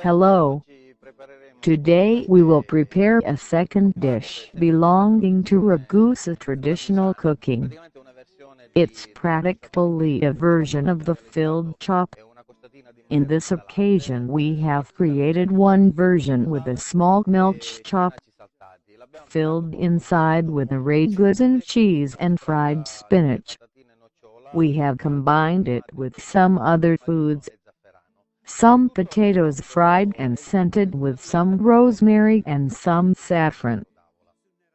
Hello. Today we will prepare a second dish belonging to Ragusa traditional cooking. It's practically a version of the filled chop. In this occasion we have created one version with a small milch chop, filled inside with a raguzin cheese and fried spinach. We have combined it with some other foods. Some potatoes fried and scented with some rosemary and some saffron.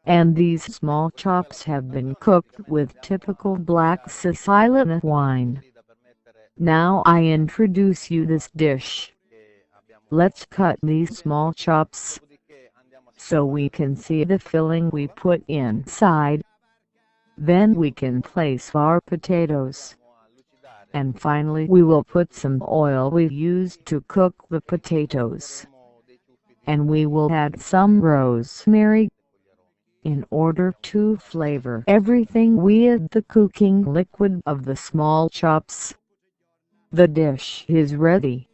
And these small chops have been cooked with typical black Sicilian wine. Now I introduce you this dish. Let's cut these small chops so we can see the filling we put inside. Then we can place our potatoes. And finally we will put some oil we used to cook the potatoes. And we will add some rosemary. In order to flavor everything we add the cooking liquid of the small chops. The dish is ready.